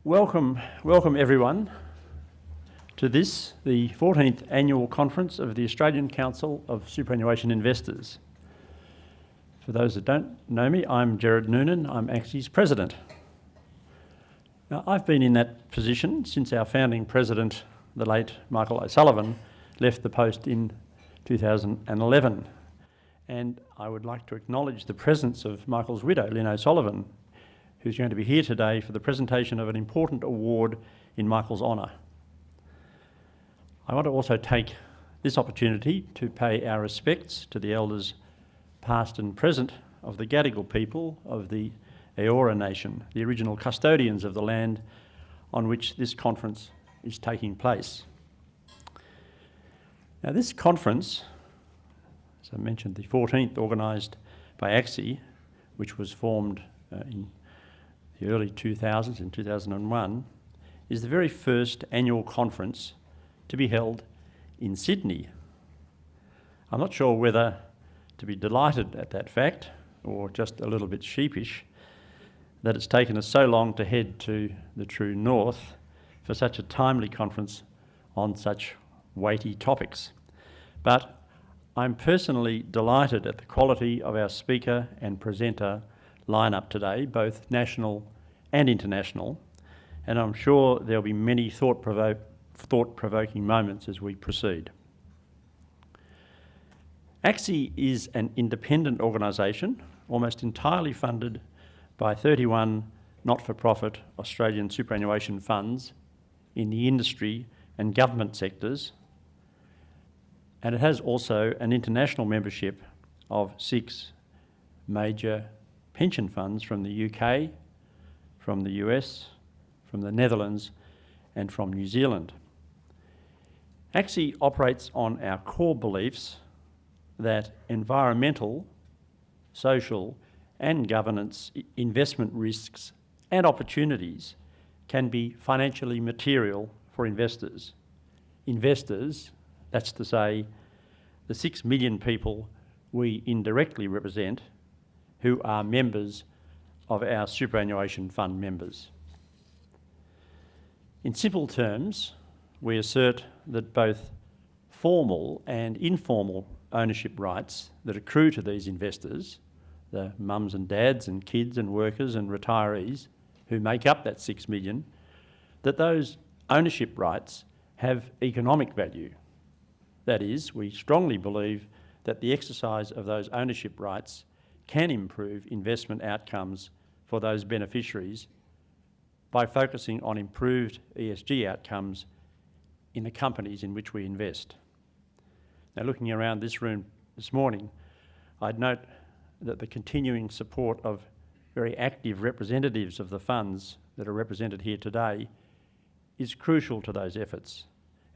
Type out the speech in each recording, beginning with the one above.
Welcome everyone to this, the 14th Annual Conference of the Australian Council of Superannuation Investors. For those that don't know me, I'm Gerard Noonan, I'm ACSI's President. Now, I've been in that position since our founding President, the late Michael O'Sullivan, left the post in 2011. And I would like to acknowledge the presence of Michael's widow, Lynn O'Sullivan, who's going to be here today for the presentation of an important award in Michael's honour. I want to also take this opportunity to pay our respects to the elders past and present of the Gadigal people of the Eora Nation, the original custodians of the land on which this conference is taking place. Now, this conference, as I mentioned, the 14th organised by ACSI, which was formed in the early 2000s, in 2001, is the very first annual conference to be held in Sydney. I'm not sure whether to be delighted at that fact or just a little bit sheepish that it's taken us so long to head to the true north for such a timely conference on such weighty topics. But I'm personally delighted at the quality of our speaker and presenter lineup today, both national and international, and I'm sure there'll be many thought-provoking moments as we proceed. ACSI is an independent organisation, almost entirely funded by 31 not-for-profit Australian superannuation funds in the industry and government sectors, and it has also an international membership of 6 major pension funds from the UK, from the US, from the Netherlands, and from New Zealand. ACSI operates on our core beliefs that environmental, social, and governance investment risks and opportunities can be financially material for investors. Investors, that's to say, the 6 million people we indirectly represent who are members of our superannuation fund members. In simple terms, we assert that both formal and informal ownership rights that accrue to these investors, the mums and dads and kids and workers and retirees who make up that 6 million, that those ownership rights have economic value. That is, we strongly believe that the exercise of those ownership rights can improve investment outcomes for those beneficiaries by focusing on improved ESG outcomes in the companies in which we invest. Now, looking around this room this morning, I'd note that the continuing support of very active representatives of the funds that are represented here today is crucial to those efforts,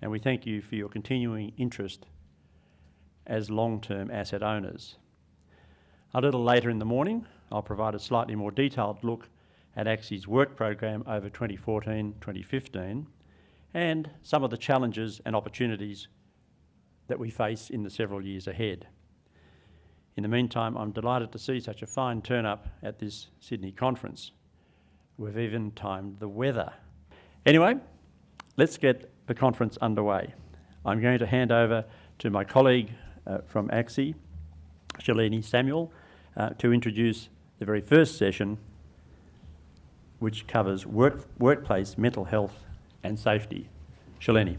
and we thank you for your continuing interest as long-term asset owners. A little later in the morning, I'll provide a slightly more detailed look at ACSI's work program over 2014-2015 and some of the challenges and opportunities that we face in the several years ahead. In the meantime, I'm delighted to see such a fine turn-up at this Sydney conference. We've even timed the weather. Anyway, let's get the conference underway. I'm going to hand over to my colleague from ACSI, Shalini Samuel, to introduce the very first session, which covers workplace mental health and safety. Shalini.